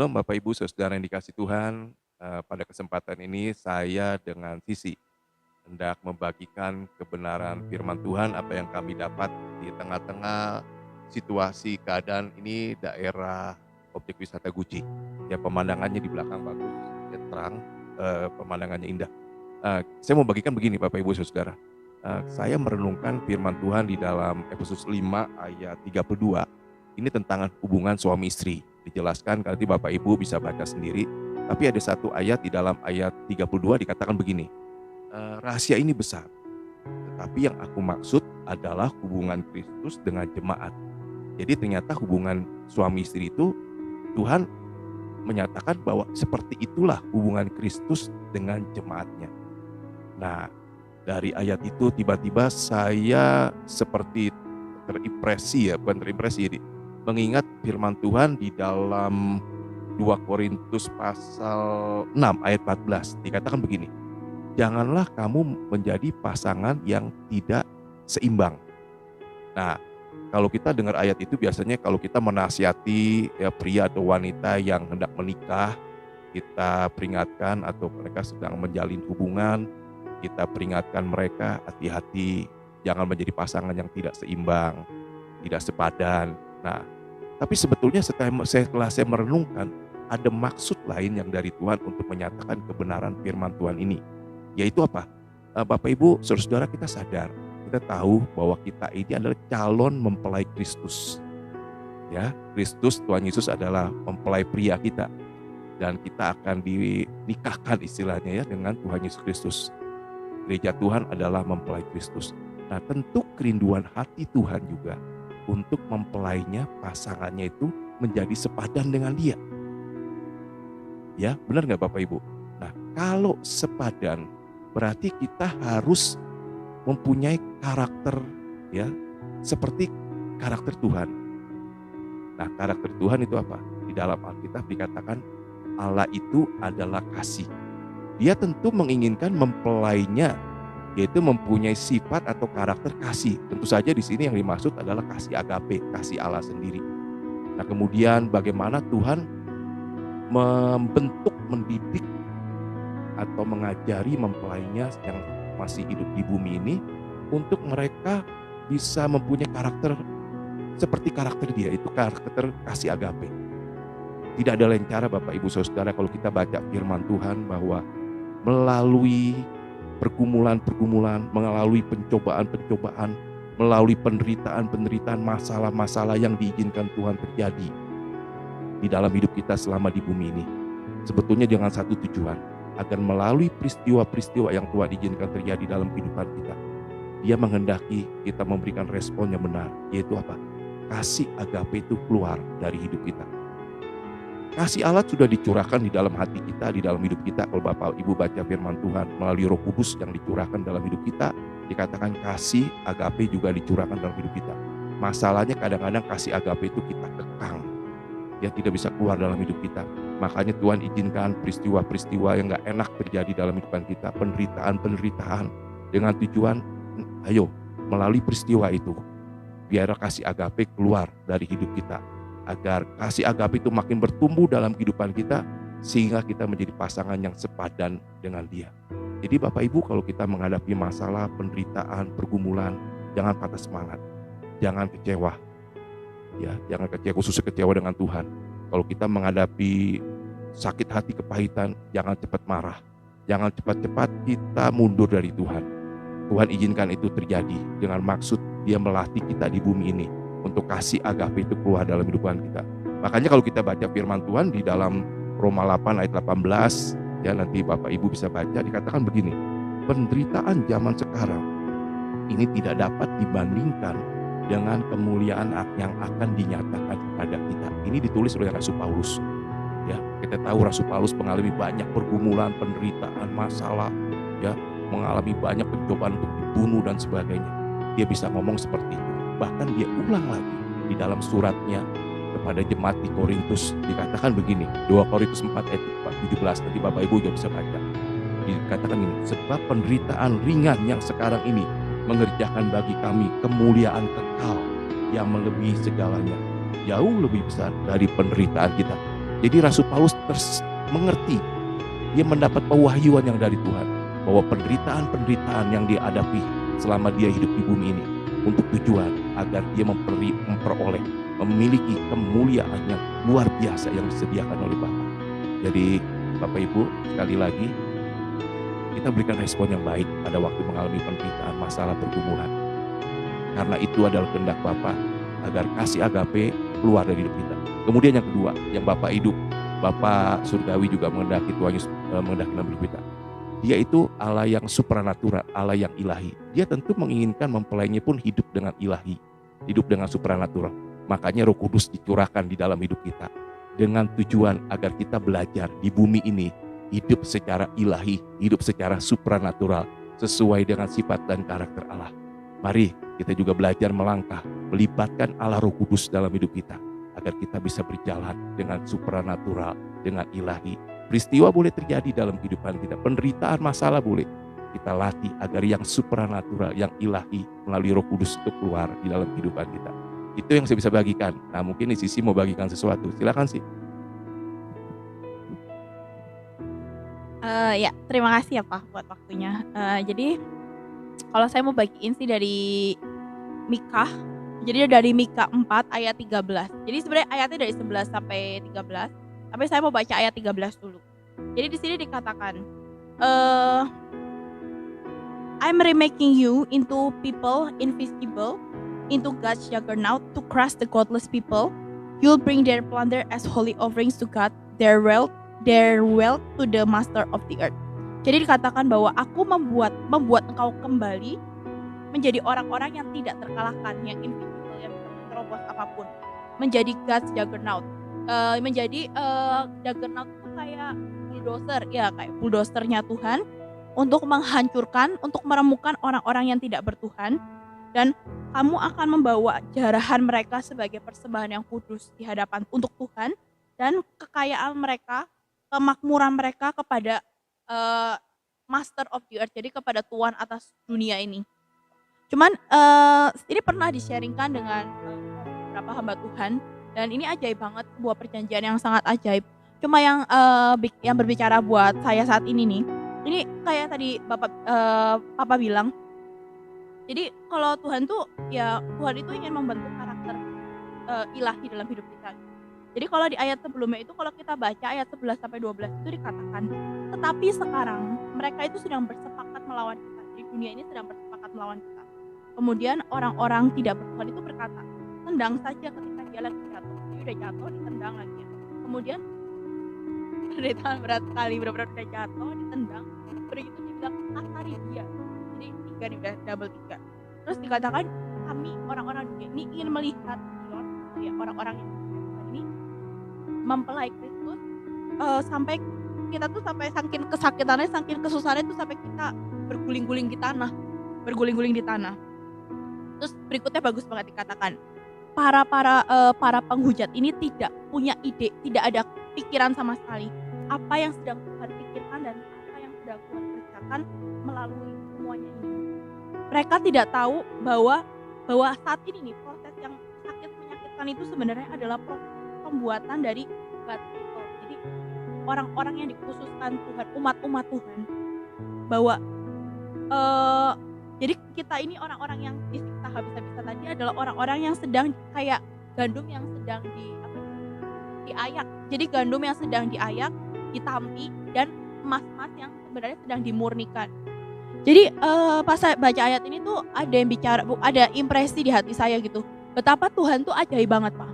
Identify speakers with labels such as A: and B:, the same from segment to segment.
A: Shalom Bapak Ibu Saudara yang dikasih Tuhan, pada kesempatan ini saya dengan Sisi hendak membagikan kebenaran firman Tuhan apa yang kami dapat di tengah-tengah situasi keadaan ini daerah objek wisata Guci. Ya pemandangannya di belakang bagus, ya terang, pemandangannya indah. Saya mau bagikan begini Bapak Ibu Saudara, saya merenungkan firman Tuhan di dalam Efesus 5 ayat 32, ini tentang hubungan suami istri. Dijelaskan nanti Bapak Ibu bisa baca sendiri, tapi ada satu ayat di dalam ayat 32 dikatakan begini, rahasia ini besar, tetapi yang aku maksud adalah hubungan Kristus dengan jemaat. Jadi ternyata hubungan suami istri itu Tuhan menyatakan bahwa seperti itulah hubungan Kristus dengan jemaatnya. Nah, dari ayat itu tiba-tiba saya seperti terimpresi ya, bukan terimpresi jadi mengingat firman Tuhan di dalam 2 Korintus pasal 6 ayat 14 dikatakan begini, janganlah kamu menjadi pasangan yang tidak seimbang. Nah, kalau kita dengar ayat itu biasanya kalau kita menasihati ya pria atau wanita yang hendak menikah, kita peringatkan atau mereka sedang menjalin hubungan, kita peringatkan mereka hati-hati jangan menjadi pasangan yang tidak seimbang, tidak sepadan. Nah, tapi sebetulnya setelah saya merenungkan, ada maksud lain yang dari Tuhan untuk menyatakan kebenaran firman Tuhan ini. Yaitu apa? Bapak Ibu, saudara-saudara kita sadar, kita tahu bahwa kita ini adalah calon mempelai Kristus. Ya, Kristus, Tuhan Yesus adalah mempelai pria kita. Dan kita akan dinikahkan istilahnya ya dengan Tuhan Yesus Kristus. Gereja Tuhan adalah mempelai Kristus. Nah, tentu kerinduan hati Tuhan juga untuk mempelainya, pasangannya itu menjadi sepadan dengan dia. Ya, benar nggak Bapak Ibu? Nah, kalau sepadan berarti kita harus mempunyai karakter ya seperti karakter Tuhan. Nah, karakter Tuhan itu apa? Di dalam Alkitab dikatakan Allah itu adalah kasih. Dia tentu menginginkan mempelainya yaitu mempunyai sifat atau karakter kasih. Tentu saja di sini yang dimaksud adalah kasih agape, kasih Allah sendiri. Nah, kemudian bagaimana Tuhan membentuk, mendidik atau mengajari mempelainya yang masih hidup di bumi ini untuk mereka bisa mempunyai karakter seperti karakter dia, itu karakter kasih agape. Tidak ada lain cara Bapak Ibu Saudara kalau kita baca firman Tuhan bahwa melalui pergumulan-pergumulan, melalui pencobaan-pencobaan, melalui penderitaan-penderitaan, masalah-masalah yang diizinkan Tuhan terjadi di dalam hidup kita selama di bumi ini. Sebetulnya dengan satu tujuan, agar melalui peristiwa-peristiwa yang Tuhan izinkan terjadi dalam kehidupan kita, Dia menghendaki kita memberikan respon yang benar, yaitu apa? Kasih agape itu keluar dari hidup kita. Kasih Allah sudah dicurahkan di dalam hati kita, di dalam hidup kita. Kalau Bapak Ibu baca firman Tuhan melalui Roh Kudus yang dicurahkan dalam hidup kita, dikatakan kasih agape juga dicurahkan dalam hidup kita. Masalahnya kadang-kadang kasih agape itu kita kekang, ya tidak bisa keluar dalam hidup kita. Makanya Tuhan izinkan peristiwa-peristiwa yang gak enak terjadi dalam kehidupan kita, penderitaan-penderitaan, dengan tujuan, ayo melalui peristiwa itu, biar kasih agape keluar dari hidup kita. Agar kasih agape itu makin bertumbuh dalam kehidupan kita, sehingga kita menjadi pasangan yang sepadan dengan Dia. Jadi Bapak Ibu, kalau kita menghadapi masalah, penderitaan, pergumulan, jangan patah semangat, jangan kecewa, ya, jangan kecewa, khususnya kecewa dengan Tuhan. Kalau kita menghadapi sakit hati, kepahitan, jangan cepat marah, jangan cepat-cepat kita mundur dari Tuhan. Tuhan izinkan itu terjadi dengan maksud Dia melatih kita di bumi ini untuk kasih agape itu keluar dalam kehidupan kita. Makanya kalau kita baca firman Tuhan di dalam Roma 8 ayat 18, ya nanti Bapak Ibu bisa baca, dikatakan begini, penderitaan zaman sekarang ini tidak dapat dibandingkan dengan kemuliaan yang akan dinyatakan kepada kita. Ini ditulis oleh Rasul Paulus. Ya, kita tahu Rasul Paulus mengalami banyak pergumulan, penderitaan, masalah, ya, mengalami banyak pencobaan untuk dibunuh dan sebagainya. Dia bisa ngomong seperti itu. Bahkan dia ulang lagi di dalam suratnya kepada jemaat di Korintus, dikatakan begini, 2 Korintus 4 ayat 17, nanti Bapak Ibu juga bisa baca. Dikatakan ini, sebab penderitaan ringan yang sekarang ini mengerjakan bagi kami kemuliaan kekal yang melebihi segalanya, jauh lebih besar dari penderitaan kita. Jadi Rasul Paulus mengerti, dia mendapat pewahyuan yang dari Tuhan bahwa penderitaan-penderitaan yang dia hadapi selama dia hidup di bumi ini untuk tujuan agar dia memperoleh, memiliki kemuliaan yang luar biasa yang disediakan oleh Bapa. Jadi Bapak Ibu, sekali lagi kita berikan respon yang baik pada waktu mengalami penderitaan, masalah, pergumulan. Karena itu adalah kehendak Bapa agar kasih agape keluar dari hidup kita. Kemudian yang kedua, yang Bapa hidup, Bapa surgawi juga menghendaki Tuhan Yesus menghendaki dalam hidup kita. Dia itu Allah yang supranatural, Allah yang ilahi. Dia tentu menginginkan mempelainya pun hidup dengan ilahi, hidup dengan supranatural. Makanya Roh Kudus dicurahkan di dalam hidup kita dengan tujuan agar kita belajar di bumi ini hidup secara ilahi, hidup secara supranatural sesuai dengan sifat dan karakter Allah. Mari kita juga belajar melangkah, melibatkan Allah Roh Kudus dalam hidup kita agar kita bisa berjalan dengan supranatural, dengan ilahi. Peristiwa boleh terjadi dalam kehidupan kita, penderitaan, masalah boleh. Kita latih agar yang supranatural, yang ilahi melalui Roh Kudus itu keluar di dalam kehidupan kita. Itu yang saya bisa bagikan. Nah, mungkin Sisi mau bagikan sesuatu. Silakan sih.
B: Ya, terima kasih ya Pak buat waktunya. Jadi kalau saya mau bagiin sih dari Mika. Jadi dari Mika 4 ayat 13. Jadi sebenarnya ayatnya dari 11 sampai 13. Tapi saya mau baca ayat 13 dulu. Jadi di sini dikatakan, I'm remaking you into people invisible, into God's juggernaut to crush the godless people. You'll bring their plunder as holy offerings to God, their wealth to the master of the earth. Jadi dikatakan bahwa aku membuat engkau kembali menjadi orang-orang yang tidak terkalahkan, yang invisible, yang bisa menerobos apapun, menjadi God's juggernaut. Menjadi juggernaut itu kayak bulldozer, ya kayak bulldozernya Tuhan untuk menghancurkan, untuk meremukkan orang-orang yang tidak bertuhan. Dan kamu akan membawa jarahan mereka sebagai persembahan yang kudus di hadapan untuk Tuhan, dan kekayaan mereka, kemakmuran mereka kepada master of the earth, jadi kepada Tuhan atas dunia ini. Cuman ini pernah di-sharingkan dengan beberapa hamba Tuhan, dan ini ajaib banget, sebuah perjanjian yang sangat ajaib. Cuma yang berbicara buat saya saat ini nih, ini kayak tadi Papa bilang. Jadi kalau Tuhan tuh, ya Tuhan itu ingin membentuk karakter ilahi dalam hidup kita. Jadi kalau di ayat sebelumnya itu, kalau kita baca ayat 11 sampai 12 itu dikatakan, tetapi sekarang mereka itu sedang bersepakat melawan kita. Jadi dunia ini sedang bersepakat melawan kita. Kemudian orang-orang tidak bertuhan itu berkata, tendang saja ketika dia lagi jatuh. Dia udah jatuh, ditendang lagi. Kemudian penderitaan berat sekali, benar-benar udah jatuh, ditendang. Begitu dia bilang, kasari dia. Jadi 3 nih, udah double 3. Terus dikatakan, kami orang-orang dunia ini ingin melihat ya, orang-orang yang ini mempelai Kristus, sampai kita tuh sampai saking kesakitannya, saking kesusahannya tuh sampai kita berguling-guling di tanah. Terus berikutnya bagus banget dikatakan, para penghujat ini tidak punya ide, tidak ada pikiran sama sekali apa yang sedang Tuhan pikirkan dan apa yang sedang Tuhan kerjakan melalui semuanya ini. Mereka tidak tahu bahwa saat ini nih, proses yang sakit menyakitkan itu sebenarnya adalah pembuatan dari God people. Jadi orang-orang yang dikhususkan Tuhan, umat-umat Tuhan, bahwa jadi kita ini orang-orang yang disiksa habis-habisan tadi adalah orang-orang yang sedang kayak gandum yang sedang diayak. Jadi gandum yang sedang diayak, ditampi, dan emas-emas yang sebenarnya sedang dimurnikan. Jadi pas saya baca ayat ini tuh ada yang bicara, ada impresi di hati saya gitu. Betapa Tuhan tuh ajaib banget, Pak.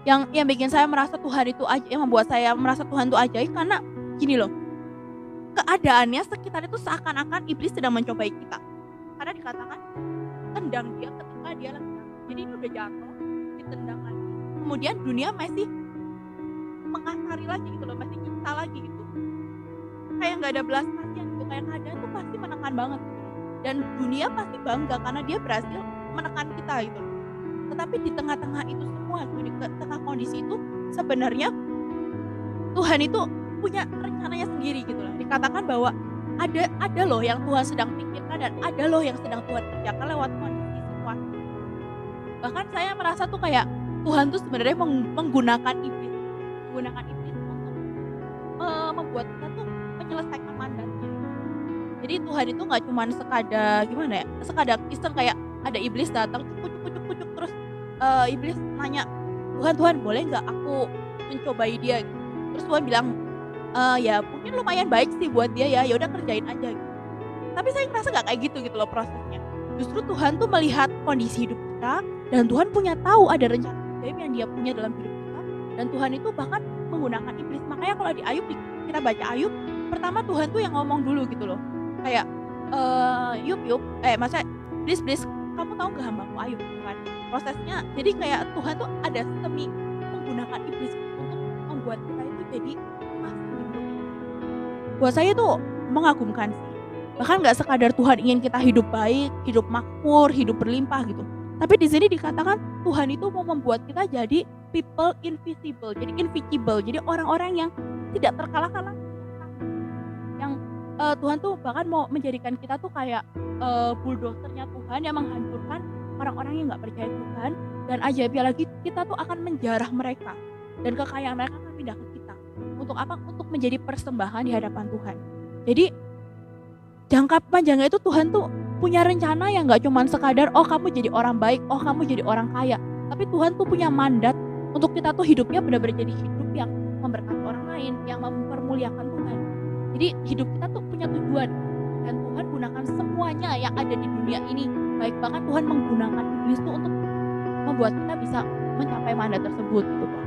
B: Yang bikin saya merasa Tuhan itu ajaib, yang membuat saya merasa Tuhan tuh ajaib karena gini loh. Keadaannya sekitar itu seakan-akan iblis sedang mencobai kita. Karena dikatakan tendang dia ketika dia lagi jatuh. Jadi itu udah jatuh, ditendang lagi. Kemudian dunia masih mengasari lagi gitu loh, masih nyiksa lagi gitu. Kayak nggak ada belas kasihan gitu, kayak keadaan tuh pasti menekan banget gitu. Dan dunia pasti bangga karena dia berhasil menekan kita gitu loh. Tetapi di tengah-tengah itu semua, di tengah kondisi itu sebenarnya Tuhan itu punya rencananya sendiri gitu loh. Dikatakan bahwa ada loh yang Tuhan sedang pikirkan dan ada loh yang sedang Tuhan kerjakan lewat kondisi situasi. Bahkan saya merasa tuh kayak Tuhan tuh sebenarnya menggunakan iblis membuat kita tuh menyelesaikan mandatnya. Jadi Tuhan itu nggak cuma sekadar gimana ya, sekadar iseng kayak ada iblis datang cukup cukup cukup cukup terus iblis nanya, Tuhan Tuhan boleh nggak aku mencobai dia? Gitu. Terus Tuhan bilang, ya mungkin lumayan baik sih buat dia ya, ya udah kerjain aja. Gitu. Tapi saya ngerasa nggak kayak gitu loh prosesnya. Justru Tuhan tuh melihat kondisi hidup kita dan Tuhan punya tahu ada rencana ajaib yang Dia punya dalam hidup kita. Dan Tuhan itu bahkan menggunakan iblis. Makanya kalau di Ayub kita baca Ayub, pertama Tuhan tuh yang ngomong dulu gitu loh. Kayak maksudnya please kamu tahu gak hambaku Ayub kan? Prosesnya jadi kayak Tuhan tuh ada semi menggunakan iblis untuk membuat kita itu jadi masih hidup. Buat saya tuh mengagumkan sih. Bahkan nggak sekadar Tuhan ingin kita hidup baik, hidup makmur, hidup berlimpah gitu. Tapi di sini dikatakan Tuhan itu mau membuat kita jadi people invisible, jadi invisible, jadi orang-orang yang tidak terkalahkan. Yang Tuhan tuh bahkan mau menjadikan kita tuh kayak bulldozer-nya Tuhan yang menghancurkan orang-orang yang nggak percaya Tuhan. Dan ajaibnya lagi kita tuh akan menjarah mereka dan kekayaan mereka akan pindah ke kita. Untuk apa? Untuk menjadi persembahan di hadapan Tuhan. Jadi jangka panjangnya itu Tuhan tuh punya rencana yang gak cuma sekadar oh kamu jadi orang baik, oh kamu jadi orang kaya. Tapi Tuhan tuh punya mandat untuk kita tuh hidupnya benar-benar jadi hidup yang memberkati orang lain, yang mempermuliakan Tuhan. Jadi hidup kita tuh punya tujuan. Dan Tuhan gunakan semuanya yang ada di dunia ini. Baik bahkan Tuhan menggunakan iblis tuh untuk membuat kita bisa mencapai mandat tersebut gitu Pak.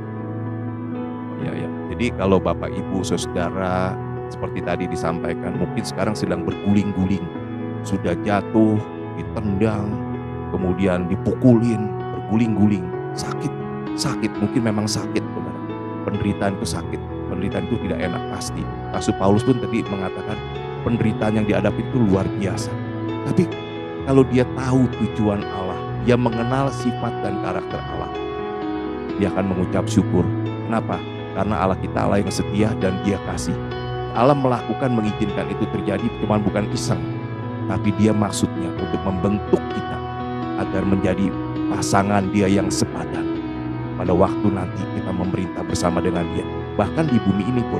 A: Ya. Jadi kalau Bapak Ibu Saudara seperti tadi disampaikan, mungkin sekarang sedang berguling-guling, sudah jatuh, ditendang, kemudian dipukulin, berguling-guling, sakit, mungkin memang sakit, saudara. Penderitaan itu sakit, penderitaan itu tidak enak pasti. Rasul Paulus pun tadi mengatakan penderitaan yang dihadapi itu luar biasa. Tapi kalau dia tahu tujuan Allah, dia mengenal sifat dan karakter Allah, dia akan mengucap syukur. Kenapa? Karena Allah kita Allah yang setia dan Dia kasih. Allah melakukan mengizinkan itu terjadi cuma bukan iseng, tapi Dia maksudnya untuk membentuk kita agar menjadi pasangan Dia yang sepadan. Pada waktu nanti kita memerintah bersama dengan Dia. Bahkan di bumi ini pun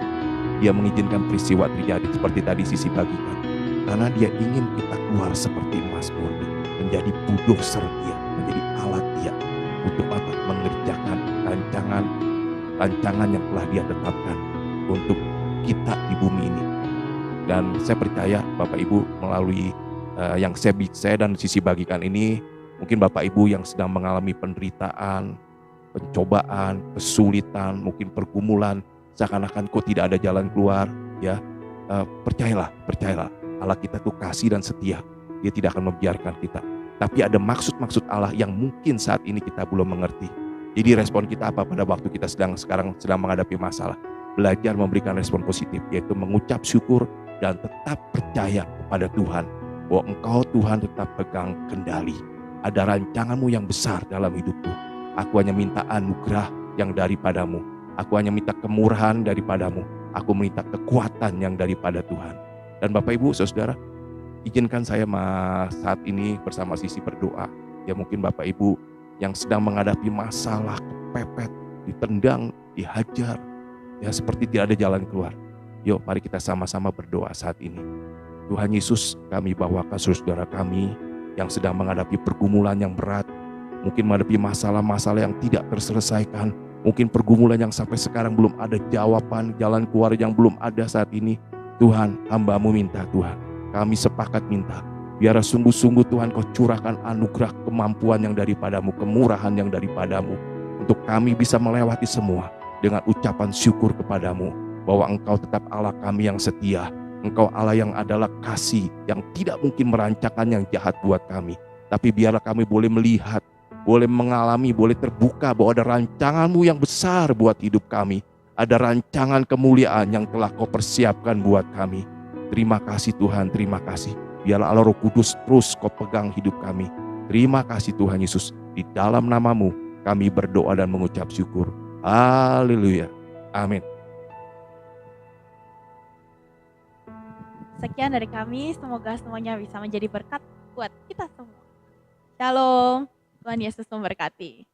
A: Dia mengizinkan peristiwa terjadi seperti tadi Sisi bagikan. Karena Dia ingin kita keluar seperti emas murni, menjadi bulldozer Dia, menjadi alat Dia untuk apa? Mengerjakan rancangan yang telah Dia tetapkan untuk kita di bumi ini. Dan saya percaya Bapak Ibu melalui yang saya dan Sisi bagikan ini, mungkin Bapak Ibu yang sedang mengalami penderitaan, pencobaan, kesulitan, mungkin pergumulan, seakan-akan kok tidak ada jalan keluar, ya percayalah Allah kita tuh kasih dan setia. Dia tidak akan membiarkan kita. Tapi ada maksud-maksud Allah yang mungkin saat ini kita belum mengerti. Jadi respon kita apa pada waktu kita sekarang sedang menghadapi masalah? Belajar memberikan respon positif, yaitu mengucap syukur dan tetap percaya kepada Tuhan bahwa Engkau Tuhan tetap pegang kendali. Ada rancanganmu yang besar dalam hidupku. Aku hanya minta anugerah yang daripadamu. Aku hanya minta kemurahan daripadamu. Aku minta kekuatan yang daripada Tuhan. Dan Bapak Ibu Saudara, izinkan saya saat ini bersama Sisi berdoa. Ya mungkin Bapak Ibu yang sedang menghadapi masalah, kepepet, ditendang, dihajar, ya seperti tidak ada jalan keluar. Yuk mari kita sama-sama berdoa saat ini. Tuhan Yesus, kami bawakan saudara kami yang sedang menghadapi pergumulan yang berat, mungkin menghadapi masalah-masalah yang tidak terselesaikan, mungkin pergumulan yang sampai sekarang belum ada jawaban, jalan keluar yang belum ada saat ini. Tuhan, hamba-Mu minta Tuhan, kami sepakat minta, biar sungguh-sungguh Tuhan Kau curahkan anugerah kemampuan yang daripadamu, kemurahan yang daripadamu, untuk kami bisa melewati semua dengan ucapan syukur kepadamu, bahwa Engkau tetap Allah kami yang setia. Engkau Allah yang adalah kasih, yang tidak mungkin merancangkan yang jahat buat kami. Tapi biarlah kami boleh melihat, boleh mengalami, boleh terbuka bahwa ada rancangan-Mu yang besar buat hidup kami. Ada rancangan kemuliaan yang telah Kau persiapkan buat kami. Terima kasih Tuhan, terima kasih. Biarlah Allah Roh Kudus terus Kau pegang hidup kami. Terima kasih Tuhan Yesus. Di dalam nama-Mu kami berdoa dan mengucap syukur. Haleluya. Amin.
B: Sekian dari kami, semoga semuanya bisa menjadi berkat buat kita semua. Shalom, Tuhan Yesus memberkati.